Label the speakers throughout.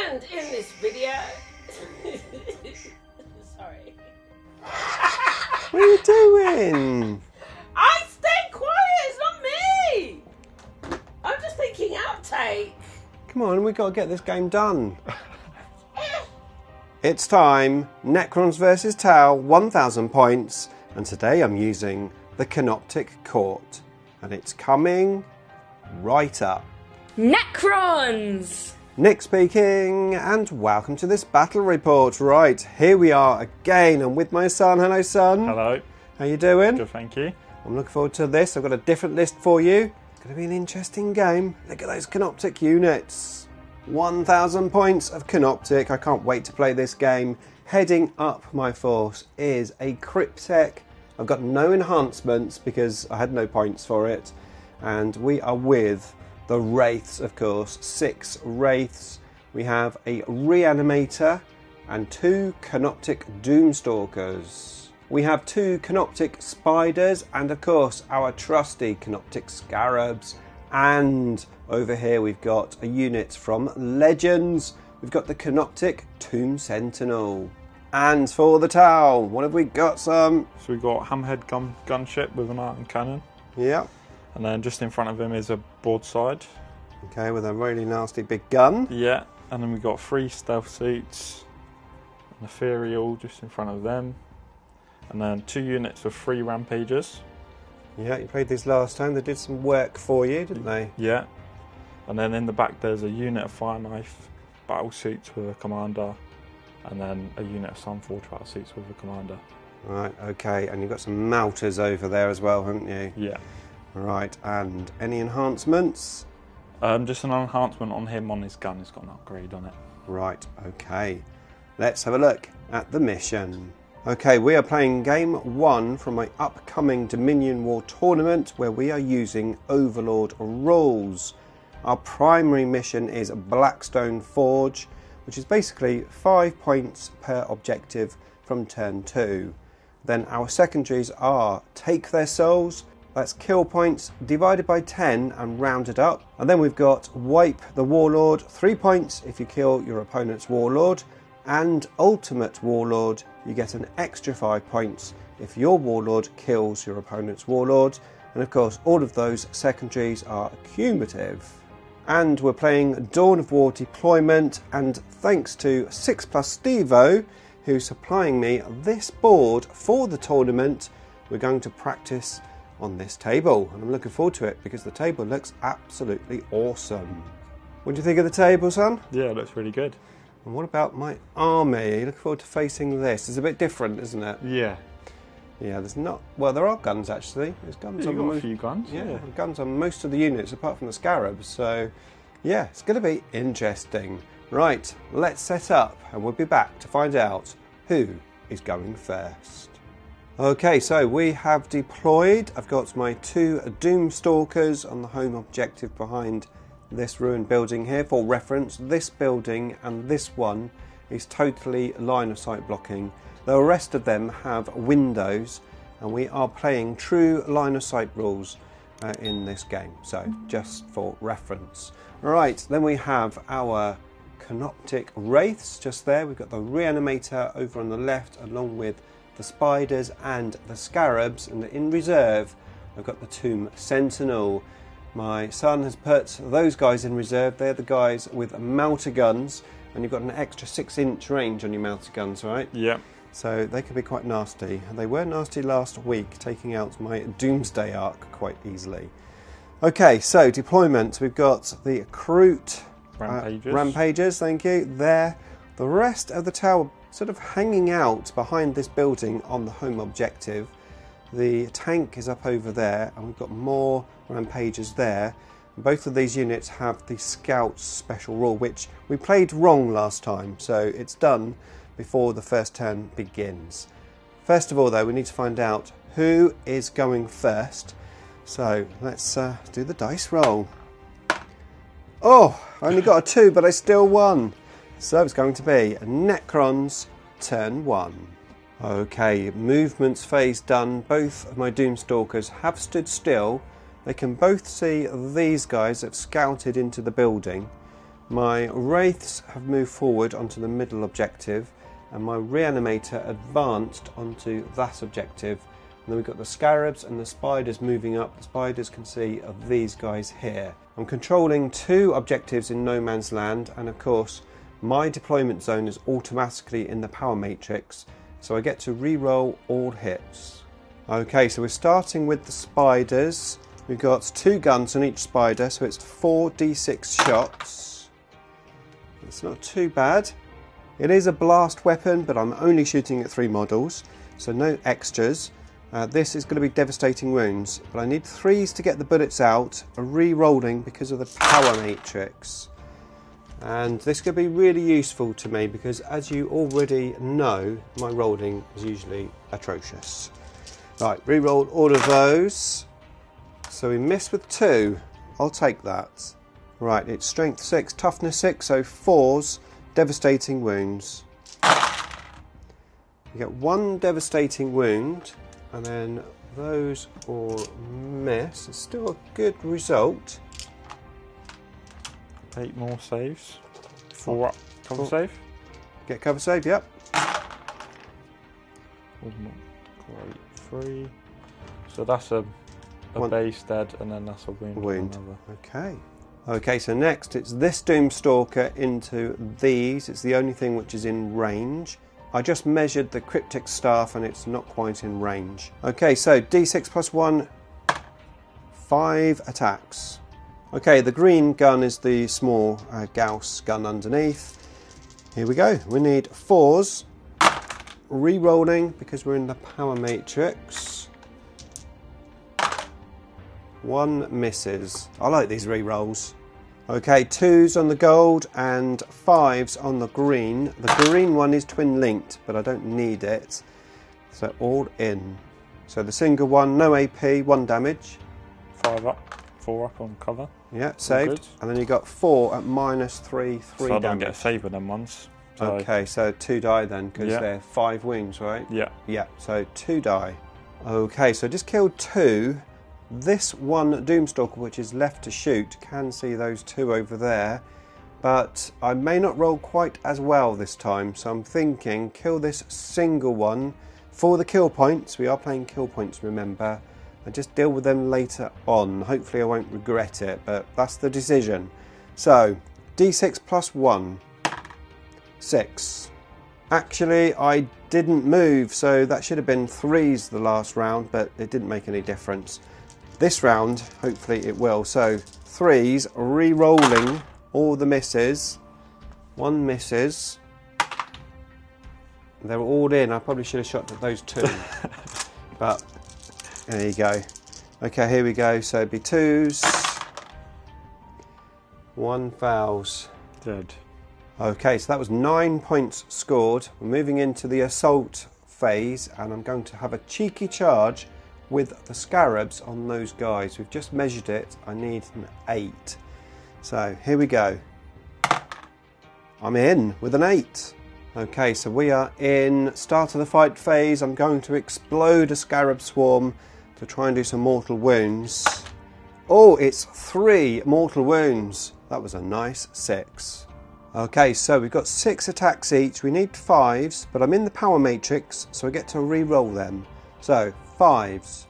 Speaker 1: And in this video... Sorry.
Speaker 2: What are you doing?
Speaker 1: I stay quiet, it's not me! I'm just thinking outtake.
Speaker 2: Come on, we've got to get this game done. It's time. Necrons vs Tau, 1,000 points. And today I'm using the Canoptek Court. And it's coming right up.
Speaker 3: Necrons!
Speaker 2: Nick speaking, and welcome to this battle report. Right, here we are again. I'm with my son. Hello, son.
Speaker 4: Hello.
Speaker 2: How you doing?
Speaker 4: Good, thank you.
Speaker 2: I'm looking forward to this. I've got a different list for you. It's going to be an interesting game. Look at those Canoptek units. 1,000 points of Canoptek. I can't wait to play this game. Heading up my force is a Cryptek. I've got no enhancements because I had no points for it. And we are with the Wraiths, of course. 6 Wraiths. We have a Reanimator and 2 Canoptek Doomstalkers. We have 2 Canoptek Spiders and, of course, our trusty Canoptek Scarabs. And over here we've got a unit from Legends. We've got the Canoptek Tomb Sentinel. And for the Tau, what have we got, son?
Speaker 4: So we've got Hammerhead gunship with an arc and cannon.
Speaker 2: Yeah.
Speaker 4: And then just in front of him is a broadside.
Speaker 2: Okay, with a really nasty big gun.
Speaker 4: Yeah. And then we've got 3 stealth suits. An ethereal just in front of them. And then 2 units of 3 rampagers.
Speaker 2: Yeah, you played these last time. They did some work for you, didn't they?
Speaker 4: Yeah. And then in the back there's a unit of fire knife battle suits with a commander. And then a unit of Sunforge battle suits with a commander.
Speaker 2: Right, okay. And you've got some Melters over there as well, haven't you?
Speaker 4: Yeah.
Speaker 2: Right, and any enhancements?
Speaker 4: Just an enhancement on him on his gun. He's got an upgrade on it.
Speaker 2: Right, okay. Let's have a look at the mission. Okay, we are playing game 1 from my upcoming Dominion War tournament where we are using Overlord Rules. Our primary mission is Blackstone Forge, which is basically 5 points per objective from turn 2. Then our secondaries are Take Their Souls, that's kill points divided by 10 and rounded up. And then we've got Wipe the Warlord, 3 points if you kill your opponent's Warlord. And Ultimate Warlord, you get an extra 5 points if your Warlord kills your opponent's Warlord. And of course, all of those secondaries are cumulative. And we're playing Dawn of War deployment, and thanks to 6+ Stevo, who's supplying me this board for the tournament, we're going to practice on this table. And I'm looking forward to it because the table looks absolutely awesome. What do you think of the table, son?
Speaker 4: Yeah, it looks really good.
Speaker 2: And what about my army? Looking forward to facing this. It's a bit different, isn't it?
Speaker 4: Yeah.
Speaker 2: Yeah, there's not... Well, there are guns, actually. There's guns
Speaker 4: Yeah,
Speaker 2: on
Speaker 4: you've got a
Speaker 2: most...
Speaker 4: few guns.
Speaker 2: Yeah, guns on most of the units, apart from the Scarabs. So, yeah, it's going to be interesting. Right, let's set up, and we'll be back to find out who is going first. Okay, so we have deployed. I've got my 2 Doomstalkers on the home objective behind this ruined building here. For reference, this building and this one is totally line of sight blocking. The rest of them have windows, and we are playing true line of sight rules in this game, so just for reference. Right, then we have our Canoptek Wraiths just there. We've got the Reanimator over on the left along with the Spiders and the Scarabs, and in reserve I've got the Tomb Sentinel. My son has put those guys in reserve. They're the guys with melter guns, and you've got an extra 6-inch range on your melter guns, right?
Speaker 4: Yeah.
Speaker 2: So they can be quite nasty. They were nasty last week, taking out my Doomsday Arc quite easily. Okay, so deployment. We've got the Kroot Rampagers, thank you, there. The rest of the tower sort of hanging out behind this building on the home objective. The tank is up over there, and we've got more Rampagers there. Both of these units have the Scout's special rule, which we played wrong last time, so it's done before the first turn begins. First of all, though, we need to find out who is going first. So let's do the dice roll. Oh, I only got a 2, but I still won. So it's going to be Necrons turn 1. Okay, movements phase done. Both of my Doomstalkers have stood still. They can both see these guys that scouted into the building. My Wraiths have moved forward onto the middle objective, and my Reanimator advanced onto that objective. And then we've got the Scarabs and the Spiders moving up. The Spiders can see of these guys here. I'm controlling 2 objectives in no man's land, and of course my deployment zone is automatically in the power matrix, so I get to re-roll all hits. Okay, so we're starting with the Spiders. We've got 2 guns on each Spider, so it's 4d6 shots. It's not too bad. It is a blast weapon, but I'm only shooting at 3 models, so no extras. This is going to be devastating wounds, but I need 3s to get the bullets out, re-rolling because of the power matrix. And this could be really useful to me because, as you already know, my rolling is usually atrocious. Right, re-roll all of those. So we missed with 2. I'll take that. Right, it's strength 6, toughness 6, so 4s, devastating wounds. You get 1 devastating wound, and then those all miss. It's still a good result.
Speaker 4: 8 more saves. 4 up. Cover save.
Speaker 2: Get cover save, yep.
Speaker 4: Oh, great. 3. So that's a base dead, and then that's a wound.
Speaker 2: Okay. Okay, so next it's this Doomstalker into these. It's the only thing which is in range. I just measured the Cryptic Staff and it's not quite in range. Okay, so D6 plus 1, 5 attacks. Okay, the green gun is the small Gauss gun underneath. Here we go. We need 4s. Re-rolling because we're in the power matrix. 1 misses. I like these re-rolls. Okay, 2s on the gold and 5s on the green. The green one is twin linked, but I don't need it. So all in. So the single one, no AP, 1 damage.
Speaker 4: 5 up, 4 up on cover.
Speaker 2: Yeah, saved. And then you got 4 at -3, 3
Speaker 4: so I don't
Speaker 2: damage.
Speaker 4: get a save with them ones. So.
Speaker 2: Okay, so 2 die then, because they're 5 wounds, right?
Speaker 4: Yeah.
Speaker 2: Yeah, so 2 die. Okay, so I just killed 2. This one Doomstalker, which is left to shoot, can see those 2 over there, but I may not roll quite as well this time, so I'm thinking kill this single one for the kill points. We are playing kill points, remember, and just deal with them later on. Hopefully I won't regret it, but that's the decision. So D6 plus 1, 6. Actually, I didn't move, so that should have been 3s the last round, but it didn't make any difference. This round, hopefully it will. So 3s, re-rolling all the misses. 1 misses. They're all in. I probably should have shot at those 2. But there you go. Okay, here we go. So it'd be 2s. 1 fouls.
Speaker 4: Dead.
Speaker 2: Okay, so that was 9 points scored. We're moving into the assault phase, and I'm going to have a cheeky charge with the Scarabs on those guys. We've just measured it. I need an 8. So here we go. I'm in with an 8. Okay, so we are in start of the fight phase. I'm going to explode a Scarab swarm to try and do some mortal wounds. Oh, it's 3 mortal wounds. That was a nice 6. Okay, so we've got 6 attacks each. We need 5s, but I'm in the power matrix, so I get to re-roll them. So 5s.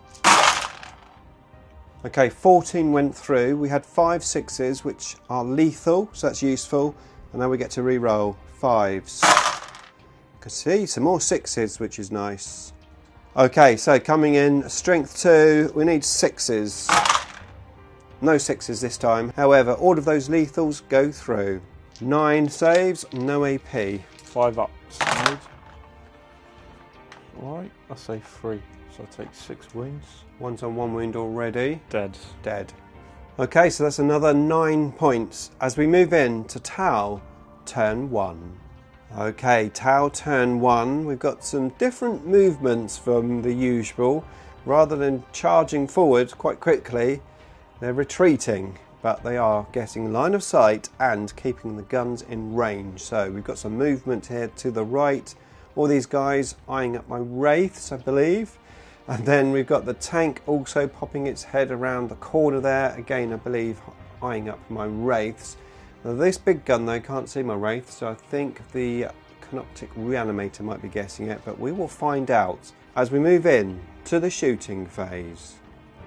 Speaker 2: Okay, 14 went through. We had 5 6s, which are lethal, so that's useful. And now we get to re-roll 5s. You can see some more 6s, which is nice. Okay, so coming in, strength 2, we need 6s. No 6s this time. However, all of those lethals go through. 9 saves, no AP.
Speaker 4: 5 up. Alright, I'll say 3. So I take 6 wounds.
Speaker 2: 1's on 1 wound already.
Speaker 4: Dead.
Speaker 2: Dead. Okay, so that's another 9 points. As we move in to Tau, turn 1. Okay, Tau, turn 1. We've got some different movements from the usual. Rather than charging forward quite quickly, they're retreating. But they are getting line of sight and keeping the guns in range. So we've got some movement here to the right. All these guys eyeing up my Wraiths, I believe. And then we've got the tank also popping its head around the corner there. Again, I believe eyeing up my Wraiths. Now, this big gun though can't see my Wraith, so I think the Canoptek Reanimator might be guessing it, but we will find out as we move in to the shooting phase.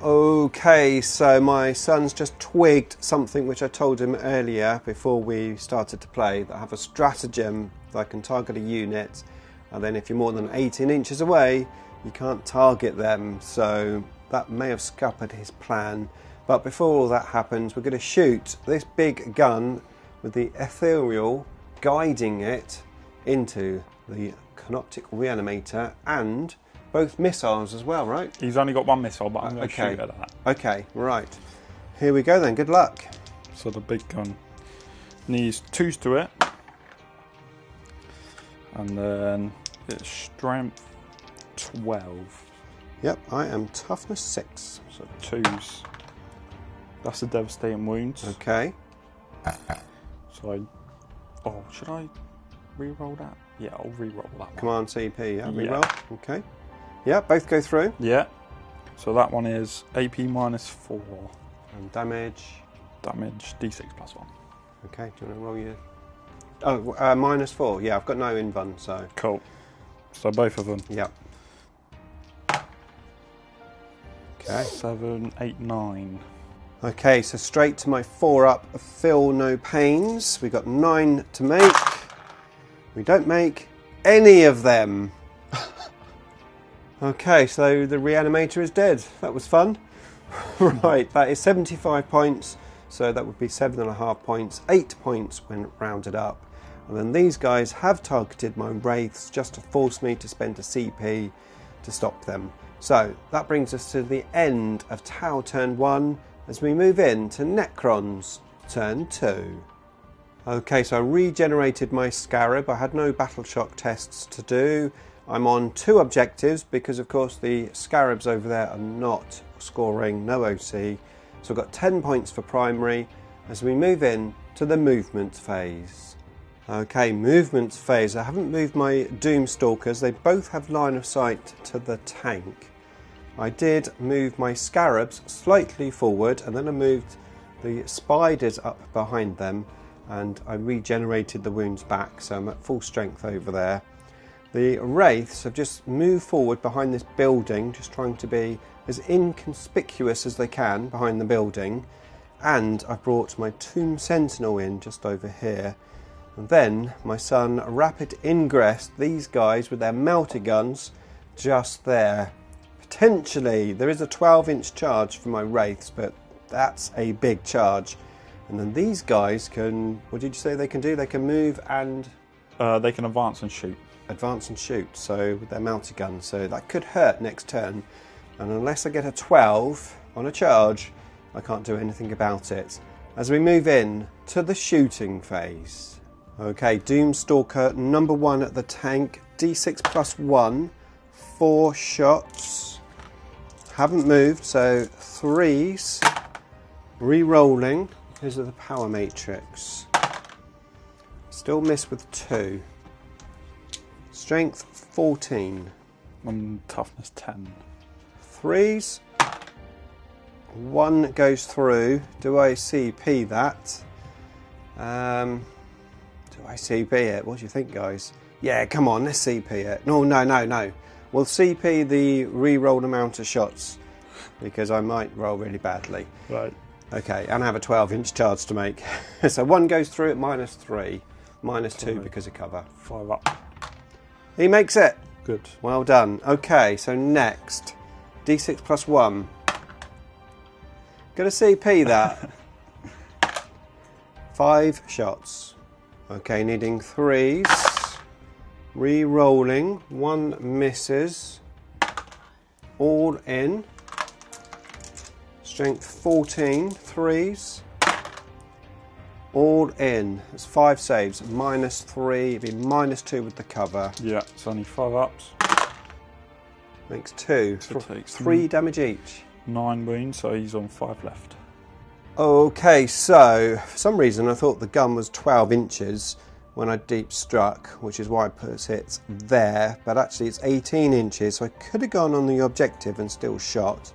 Speaker 2: Okay, so my son's just twigged something which I told him earlier before we started to play, that I have a stratagem that I can target a unit, and then if you're more than 18 inches away you can't target them, so that may have scuppered his plan. But before all that happens, we're going to shoot this big gun with the ethereal guiding it into the Canoptek Reanimator, and both missiles as well, right?
Speaker 4: He's only got one missile, but I'm going to
Speaker 2: okay.
Speaker 4: shoot at that.
Speaker 2: Okay, right. Here we go then, good luck.
Speaker 4: So the big gun needs 2s to it. And then it's strength 12.
Speaker 2: Yep, I am toughness 6.
Speaker 4: So 2s. That's a devastating wounds.
Speaker 2: Okay.
Speaker 4: So oh, should I re-roll that? Yeah, I'll re-roll that one.
Speaker 2: Command CP, yeah,
Speaker 4: Yeah.
Speaker 2: re-roll. Okay. Yeah, both go through.
Speaker 4: Yeah. So that one is AP -4.
Speaker 2: And damage.
Speaker 4: Damage D6 +1.
Speaker 2: Okay, do you want to roll your... Oh, -4. Yeah, I've got no invuln, so...
Speaker 4: Cool. So both of them.
Speaker 2: Yep. Okay.
Speaker 4: 7, 8, 9.
Speaker 2: Okay, so straight to my 4-up, feel no pains. We got 9 to make. We don't make any of them. Okay, so the Reanimator is dead. That was fun. Right, that is 75 points, so that would be 7.5 points, 8 points when rounded up. And then these guys have targeted my Wraiths just to force me to spend a CP to stop them. So that brings us to the end of Tau turn 1 as we move in to Necrons turn 2. Okay, so I regenerated my Scarab. I had no battle shock tests to do. I'm on 2 objectives because of course the Scarabs over there are not scoring, no OC. So I've got 10 points for primary as we move in to the movement phase. Okay, movement phase. I haven't moved my Doomstalkers. They both have line of sight to the tank. I did move my Scarabs slightly forward, and then I moved the Spiders up behind them, and I regenerated the wounds back, so I'm at full strength over there. The Wraiths have just moved forward behind this building, just trying to be as inconspicuous as they can behind the building, and I've brought my Tomb Sentinel in just over here. And then my son rapid ingress these guys with their melter guns just there. Potentially there is a 12-inch charge for my Wraiths, but that's a big charge. And then these guys can, what did you say they can do? They can move and...
Speaker 4: they can advance and shoot.
Speaker 2: Advance and shoot, so with their melter gun. So that could hurt next turn. And unless I get a 12 on a charge, I can't do anything about it. As we move in to the shooting phase. Okay, Doomstalker number 1 at the tank, D6 +1, 4 shots. Haven't moved, so 3s. Re-rolling because of the power matrix. Still miss with 2. Strength 14.
Speaker 4: And toughness 10.
Speaker 2: 3s. 1 goes through. Do I CP that? Do I CP it? What do you think, guys? Yeah, come on, let's CP it. No. We'll CP the re-rolled amount of shots because I might roll really badly.
Speaker 4: Right.
Speaker 2: Okay, and I have a 12-inch charge to make. So 1 goes through at -3, -2 because of cover.
Speaker 4: 5 up.
Speaker 2: He makes it.
Speaker 4: Good.
Speaker 2: Well done. Okay, so next, D6 +1. Gonna CP that. 5 shots. Okay, needing 3s. Re-rolling. 1 misses. All in. Strength 14. 3s. All in. It's 5 saves. -3. It'd be -2 with the cover.
Speaker 4: Yeah, it's only 5 ups.
Speaker 2: Makes 2.
Speaker 4: So it takes
Speaker 2: 3 damage each.
Speaker 4: 9 wounds, so he's on 5 left.
Speaker 2: Okay, so for some reason I thought the gun was 12 inches when I deep struck, which is why I put it there, but actually it's 18 inches, so I could have gone on the objective and still shot.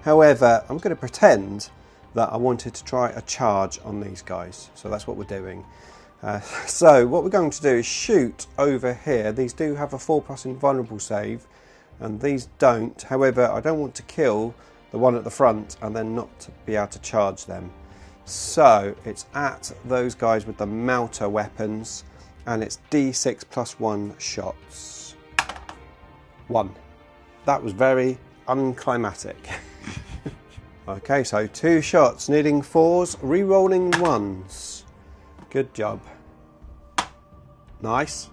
Speaker 2: However, I'm going to pretend that I wanted to try a charge on these guys. So that's what we're doing. So what we're going to do is shoot over here. These do have a 4+ invulnerable save, and these don't. However, I don't want to kill the one at the front and then not to be able to charge them. So it's at those guys with the melter weapons, and it's D6 + 1 shots. 1. That was very unclimatic. Okay, so 2 shots, needing 4s, re-rolling 1s. Good job. Nice.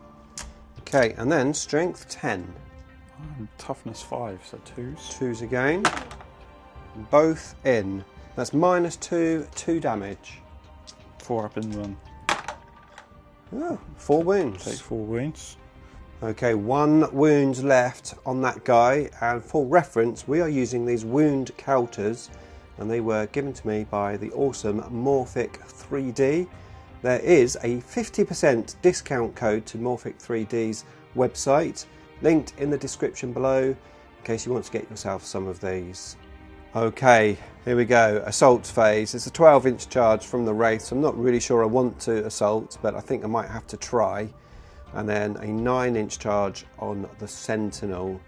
Speaker 2: Okay, and then strength 10.
Speaker 4: Toughness 5, so 2s.
Speaker 2: 2s again. Both in. That's -2, 2 damage.
Speaker 4: 4 up in 1.
Speaker 2: Oh, 4 wounds.
Speaker 4: Take 4 wounds.
Speaker 2: Okay, 1 wound left on that guy, and for reference, we are using these wound counters, and they were given to me by the awesome Morphic 3D. There is a 50% discount code to Morphic 3D's website, linked in the description below, in case you want to get yourself some of these. Okay, here we go, assault phase. It's a 12-inch charge from the Wraith, so I'm not really sure I want to assault, but I think I might have to try. And then a 9-inch charge on the Sentinel.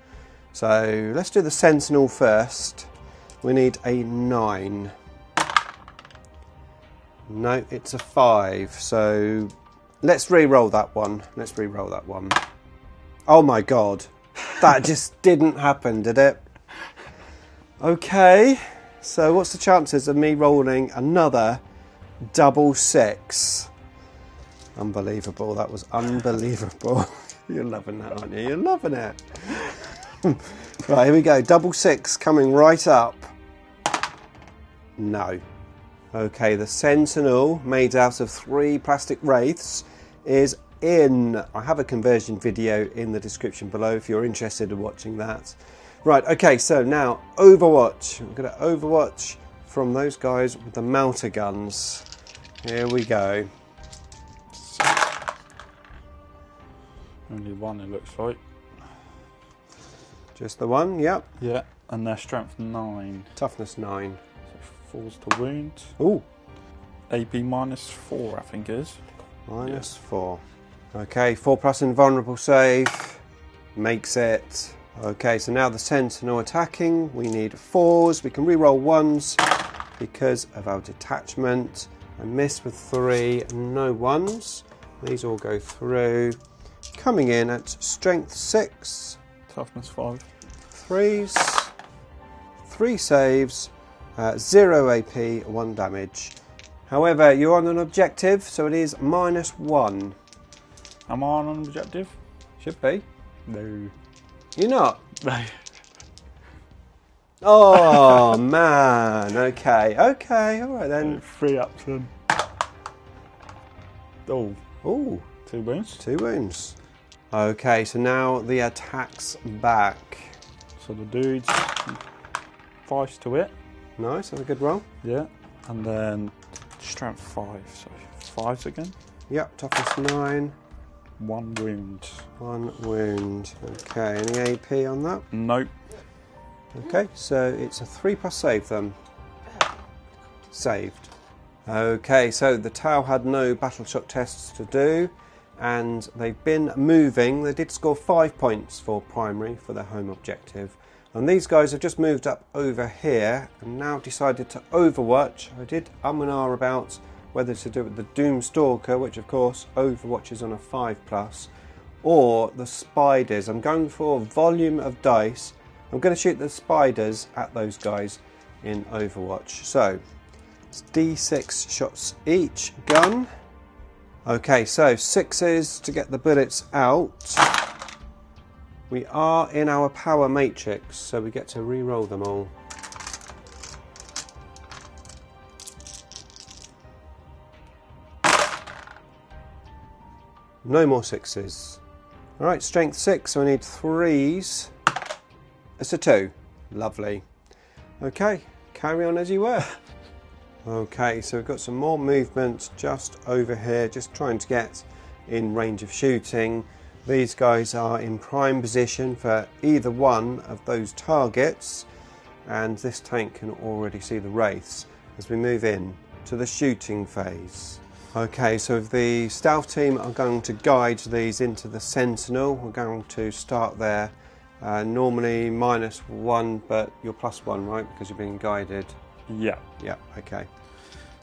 Speaker 2: So let's do the Sentinel first. We need a 9. No, it's a 5. So let's re-roll that one. Let's re-roll that one. Oh my god, that just didn't happen, did it? Okay, so what's the chances of me rolling another double 6? Unbelievable, that was unbelievable. You're loving that, aren't you? You're loving it. Right, here we go. Double 6 coming right up. No. Okay, the Sentinel, made out of 3 plastic wraiths, is in. I have a conversion video in the description below if you're interested in watching that. Right, okay, so now Overwatch. We're going to Overwatch from those guys with the melter guns. Here we go.
Speaker 4: Only 1, it looks like.
Speaker 2: Just the one, yep.
Speaker 4: Yeah, and their strength 9.
Speaker 2: Toughness 9.
Speaker 4: So 4's to wound.
Speaker 2: Ooh.
Speaker 4: AP -4, I think is.
Speaker 2: -4. Okay, 4+ invulnerable save. Makes it. Okay, so now the Sentinel attacking. We need 4s. We can re-roll 1s because of our detachment. I missed with 3, no 1s. These all go through. Coming in at strength 6.
Speaker 4: Toughness 5.
Speaker 2: 3s. 3 saves. 0 AP, 1 damage. However, you're on an objective, so it is -1.
Speaker 4: Am I on an objective?
Speaker 2: Should be.
Speaker 4: No.
Speaker 2: You're not?
Speaker 4: No.
Speaker 2: Oh, man. Okay, okay, all right then.
Speaker 4: 3 ups then. Oh.
Speaker 2: Ooh.
Speaker 4: 2 wounds.
Speaker 2: 2 wounds. Okay, so now the attack's back.
Speaker 4: So the dudes, 5's to it.
Speaker 2: Nice, that's a good roll.
Speaker 4: Yeah. And then strength 5, so 5's again.
Speaker 2: Yep, toughness 9.
Speaker 4: 1 wound.
Speaker 2: 1 wound. Okay, any AP on that?
Speaker 4: Nope.
Speaker 2: Okay, so it's a 3+ save then. Saved. Okay, so the Tau had no battle shock tests to do, and they've been moving. They did score 5 points for primary for their home objective. And these guys have just moved up over here and now decided to Overwatch. I did and ah about whether to do it with the Doomstalker, which of course overwatches on a 5+, or the spiders. I'm going for volume of dice. I'm going to shoot the spiders at those guys in Overwatch. So it's D6 shots each gun. Okay, so 6s to get the bullets out. We are in our power matrix, so we get to re-roll them all. No more 6s. Alright, strength 6, so I need 3s. It's a 2. Lovely. Okay, carry on as you were. Okay, so we've got some more movement just over here, just trying to get in range of shooting. These guys are in prime position for either one of those targets, and this tank can already see the wraiths. as we move in to the shooting phase. Okay, so the stealth team are going to guide these into the Sentinel. We're going to start there. Normally -1, but you're +1, right? Because you're being guided.
Speaker 4: Yeah.
Speaker 2: Yeah, okay.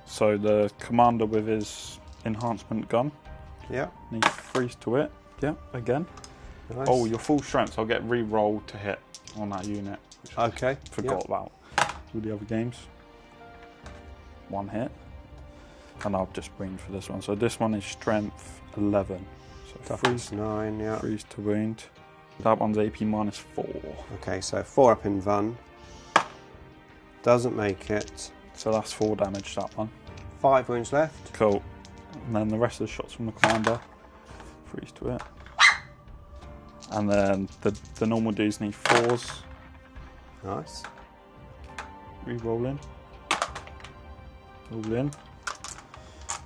Speaker 4: So the commander with his enhancement gun.
Speaker 2: Yeah.
Speaker 4: Needs freeze to it. Yeah, again.
Speaker 2: Nice.
Speaker 4: Oh, you're full strength, so I'll get re-rolled to hit on that unit.
Speaker 2: Okay.
Speaker 4: Forgot about all the other games. 1 hit. And I'll just wound for this one. So this one is strength 11. So
Speaker 2: Toughness 9, yeah.
Speaker 4: freeze to wound. That one's AP -4.
Speaker 2: Okay, so 4 up in Vun. Doesn't make it.
Speaker 4: So that's 4 damage, that one.
Speaker 2: 5 wounds left.
Speaker 4: Cool. And then the rest of the shots from the commander. Freeze to it. And then the normal dudes need 4s.
Speaker 2: Nice.
Speaker 4: Re-roll in. Roll in.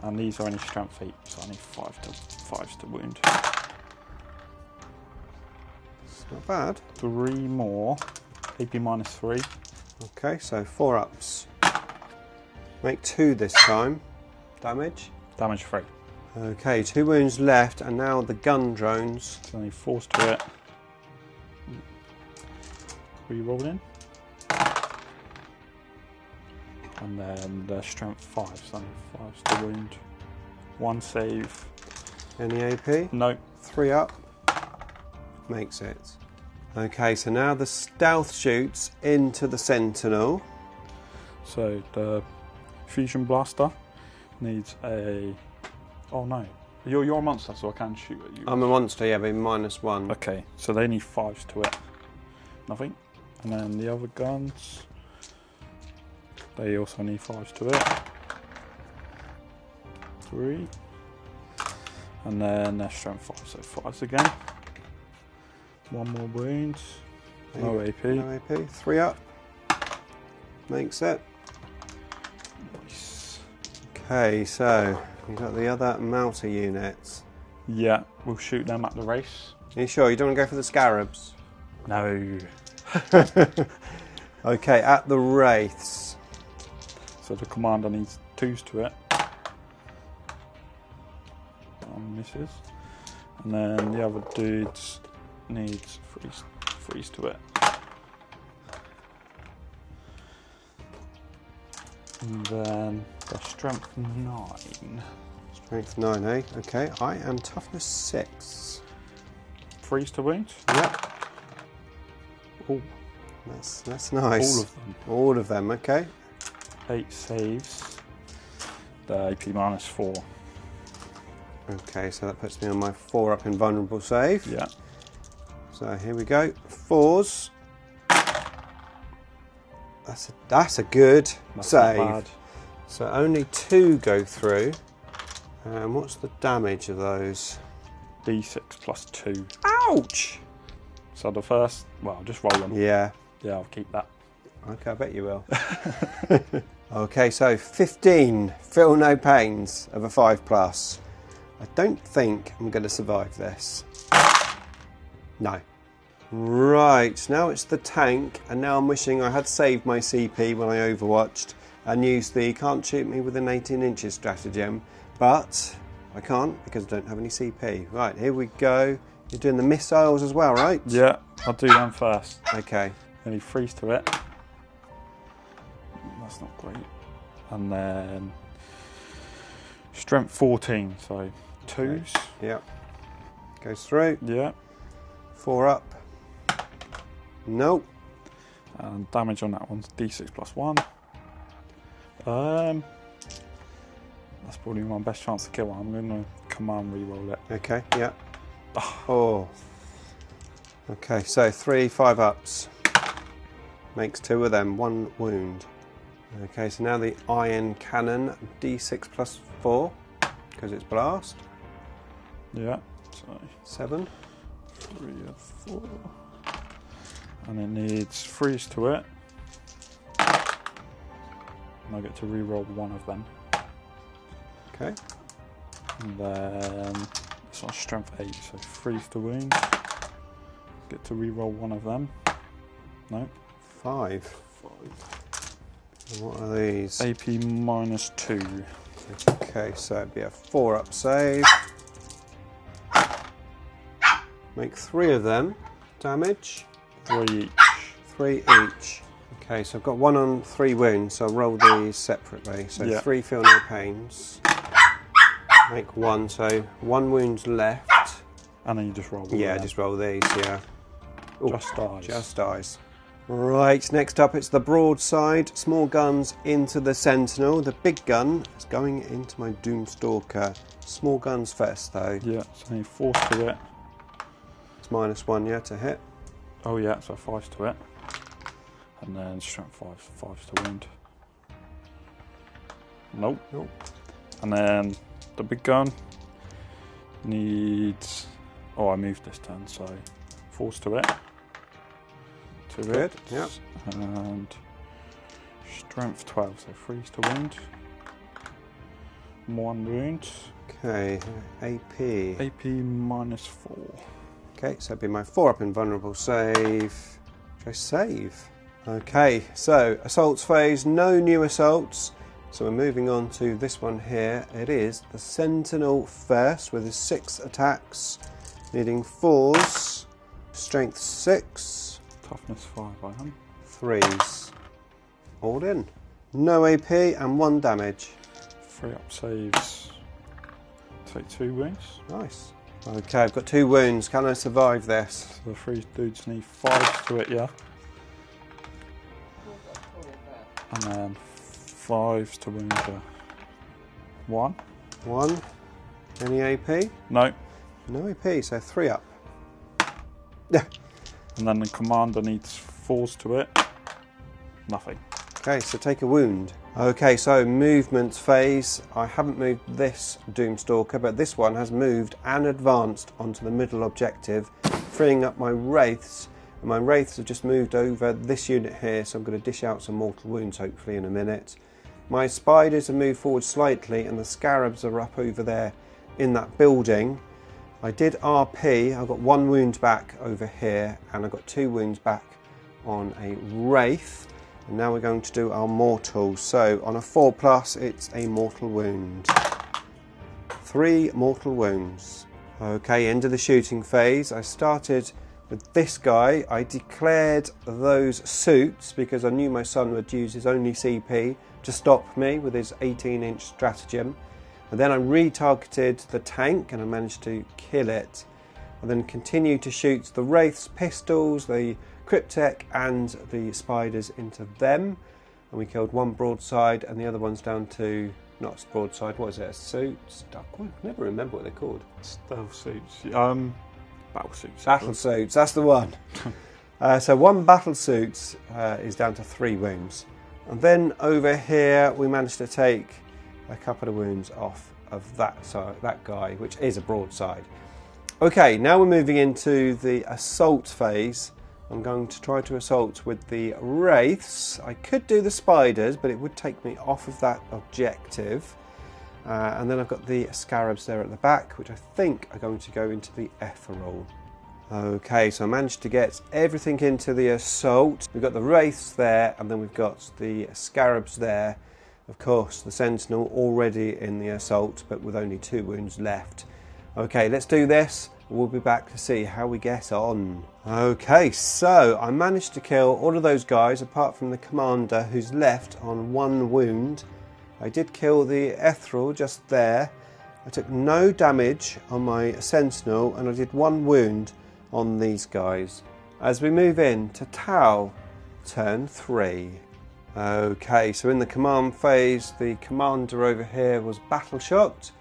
Speaker 4: And these are only strength 8, so I need 5s to wound.
Speaker 2: It's not bad.
Speaker 4: 3 more. AP -3.
Speaker 2: Okay, so 4 ups. Make 2 this time. Damage.
Speaker 4: Damage 3.
Speaker 2: Okay, 2 wounds left, and now the gun drones.
Speaker 4: So I need 4s to it. Re-roll in. And then the strength 5, so I need 5s to wound. 1 save.
Speaker 2: Any AP?
Speaker 4: No.
Speaker 2: 3 up. Makes it. Okay, so now the stealth shoots into the Sentinel.
Speaker 4: So the fusion blaster needs a. Oh no, you're a monster, so I can shoot at you.
Speaker 2: I'm a monster, yeah, but -1.
Speaker 4: Okay, so they need 5s to it. Nothing. And then the other guns, they also need 5s to it. 3. And then their strength 5, so 5s again. 1 more wound. No AP.
Speaker 2: No AP. 3 up. Makes it.
Speaker 4: Nice.
Speaker 2: Okay, so we've got the other Malta units.
Speaker 4: Yeah, we'll shoot them at the race.
Speaker 2: Are you sure? You don't want to go for the Scarabs?
Speaker 4: No.
Speaker 2: Okay, at the Wraiths.
Speaker 4: So the commander needs 2s to it. Misses. And then the other dudes needs freeze to it. And then the strength 9.
Speaker 2: Strength 9, eh? Okay, I am toughness 6.
Speaker 4: Freeze to wound.
Speaker 2: Yep.
Speaker 4: Oh,
Speaker 2: That's nice.
Speaker 4: all of them.
Speaker 2: All of them, okay.
Speaker 4: 8 saves. The AP -4.
Speaker 2: Okay, so that puts me on my 4 up invulnerable save.
Speaker 4: Yeah.
Speaker 2: So here we go. 4s. That's a good
Speaker 4: That's
Speaker 2: save.
Speaker 4: not bad.
Speaker 2: So only 2 go through. And what's the damage of those?
Speaker 4: D6 +2.
Speaker 2: Ouch!
Speaker 4: So the first, well, just roll them.
Speaker 2: Yeah.
Speaker 4: Yeah, I'll keep that.
Speaker 2: Okay, I bet you will. Okay, so 15. Feel no pains of a 5+. I don't think I'm going to survive this. No. Right, now it's the tank, and now I'm wishing I had saved my CP when I overwatched and used the can't shoot me within 18 inches stratagem, but I can't because I don't have any CP. Right, here we go. You're doing the missiles as well, right?
Speaker 4: Yeah, I'll do them first.
Speaker 2: Okay.
Speaker 4: Then he freeze to it. That's not great. And then strength 14, so 2s.
Speaker 2: Yep. Goes through.
Speaker 4: Yeah.
Speaker 2: 4 up. Nope.
Speaker 4: And damage on that one's D6 +1. That's probably my best chance to kill one. I'm going to command reroll it.
Speaker 2: Okay, yeah. Oh. Okay, so 3 5 ups. Makes 2 of them, 1 wound. Okay, so now the iron cannon, D6 +4, because it's blast.
Speaker 4: Yeah. So
Speaker 2: 7.
Speaker 4: 3 and 4. And it needs freeze to it. And I get to reroll 1 of them.
Speaker 2: Okay.
Speaker 4: And then this one's strength 8, so freeze to wound. Get to reroll 1 of them. No.
Speaker 2: 5.
Speaker 4: 5.
Speaker 2: And what are these?
Speaker 4: AP -2.
Speaker 2: Okay, so it'd be a 4-up save. Make 3 of them. Damage.
Speaker 4: 3 each.
Speaker 2: 3 each. Okay, so I've got 1 on 3 wounds, so I'll roll these separately. So
Speaker 4: yeah.
Speaker 2: 3 feel no pains. Make 1, so 1 wound left.
Speaker 4: And then you just roll.
Speaker 2: Yeah, just roll these, yeah. Ooh,
Speaker 4: just dies.
Speaker 2: Just dies. Right, next up it's the broadside. Small guns into the Sentinel. The big gun is going into my Doomstalker. Small guns first though.
Speaker 4: Yeah, so you force to it.
Speaker 2: It's -1, yeah, to hit.
Speaker 4: Oh yeah, so 5 to it. And then strength 5's to wound. Nope.
Speaker 2: Nope.
Speaker 4: And then the big gun needs... Oh, I moved this turn, so force to it. 2
Speaker 2: Good,
Speaker 4: hits.
Speaker 2: yep.
Speaker 4: And strength 12, so 3's to wound. 1 wound.
Speaker 2: Okay, AP.
Speaker 4: AP -4.
Speaker 2: Okay, so it'd be my 4-up invulnerable save. Which I save. Okay, so assaults phase, no new assaults. So we're moving on to this one here. It is the Sentinel first with his 6 attacks, needing 4s, strength 6,
Speaker 4: Toughness 5, I am.
Speaker 2: 3s. All in. No AP and 1 damage.
Speaker 4: 3-up saves. Take 2 wounds.
Speaker 2: Nice. Okay, I've got 2 wounds. Can I survive this?
Speaker 4: So the 3 dudes need 5 to it, yeah. And then 5's to wound the 1.
Speaker 2: 1. Any AP?
Speaker 4: No.
Speaker 2: No AP, so 3-up.
Speaker 4: And then the commander needs 4's to it. Nothing.
Speaker 2: Okay, so take a wound. Okay, so movement phase. I haven't moved this Doomstalker, but this one has moved and advanced onto the middle objective, freeing up my Wraiths. And my Wraiths have just moved over this unit here, so I'm going to dish out some mortal wounds hopefully in a minute. My Spiders have moved forward slightly, and the Scarabs are up over there in that building. I did RP, I got 1 wound back over here, and I got 2 wounds back on a Wraith. And now we're going to do our mortals. So on a 4+, it's a mortal wound. 3 mortal wounds. Okay, end of the shooting phase. I started with this guy. I declared those suits because I knew my son would use his only CP to stop me with his 18-inch stratagem. And then I retargeted the tank and I managed to kill it. I then continued to shoot the Wraiths, pistols, the Cryptek and the Spiders into them. And we killed 1 broadside and the other one's down to, not broadside, what is it, a suit? I never remember what they're called.
Speaker 4: Stealth suits. Battle suits.
Speaker 2: Battle suits, that's the one. So 1 battle suit is down to 3 wounds. And then over here we managed to take a couple of wounds off of that guy, which is a broadside. Okay, now we're moving into the assault phase. I'm going to try to assault with the Wraiths. I could do the Spiders, but it would take me off of that objective. And then I've got the Scarabs there at the back, which I think are going to go into the Ethereal. Okay, so I managed to get everything into the assault. We've got the Wraiths there, and then we've got the Scarabs there. Of course, the Sentinel already in the assault, but with only 2 wounds left. Okay, let's do this. We'll be back to see how we get on. Okay, so I managed to kill all of those guys apart from the commander who's left on 1 wound. I did kill the Ethereal just there. I took no damage on my Sentinel and I did 1 wound on these guys. As we move in to Tau, turn 3. Okay, so in the command phase, the commander over here was battle shocked.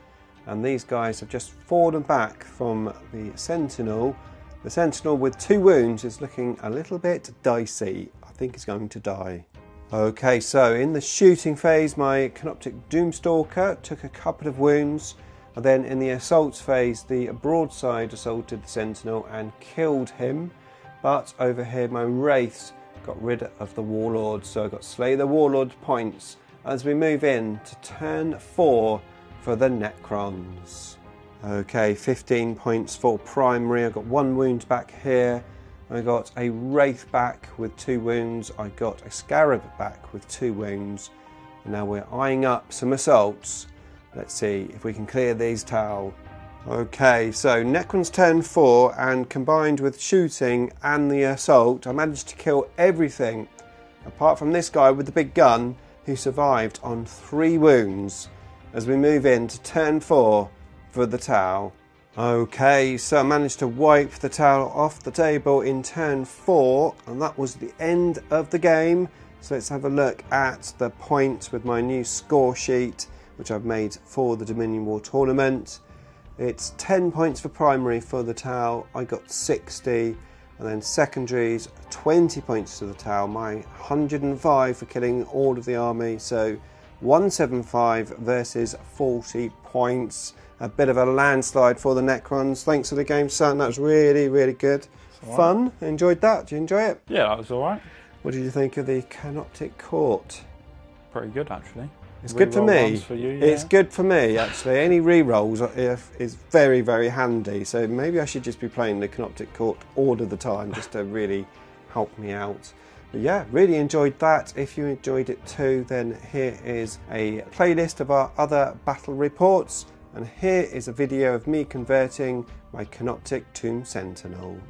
Speaker 2: And these guys have just fallen back from the Sentinel. The Sentinel with 2 wounds is looking a little bit dicey. I think he's going to die. Okay, so in the shooting phase, my Canoptek Doomstalker took a couple of wounds. And then in the assault phase, the broadside assaulted the Sentinel and killed him. But over here, my Wraiths got rid of the Warlord. So I got Slay the Warlord points as we move in to turn 4 for the Necrons. Okay, 15 points for primary. I've got 1 wound back here. I got a Wraith back with 2 wounds. I got a Scarab back with 2 wounds. And now we're eyeing up some assaults. Let's see if we can clear these Tau. Okay, so Necron's turn 4, and combined with shooting and the assault, I managed to kill everything apart from this guy with the big gun who survived on 3 wounds as we move into turn 4 for the Tau. Okay, so I managed to wipe the Tau off the table in turn 4, and that was the end of the game. So let's have a look at the points with my new score sheet, which I've made for the Dominion War tournament. It's 10 points for primary for the Tau, I got 60, and then secondaries, 20 points to the Tau, my 105 for killing all of the army, so 175 versus 40 points. A bit of a landslide for the Necrons. Thanks for the game, son. That was really, really good. Fun. Enjoyed that. Did you enjoy it?
Speaker 4: Yeah, that was alright.
Speaker 2: What did you think of the Canoptek Court?
Speaker 4: Pretty good, actually.
Speaker 2: It's good for me.
Speaker 4: For you, yeah.
Speaker 2: It's good for me, actually. Any re-rolls is very, very handy. So maybe I should just be playing the Canoptek Court all of the time just to really help me out. But yeah, really enjoyed that. If you enjoyed it too, then here is a playlist of our other battle reports. And here is a video of me converting my Canoptek Tomb Sentinel.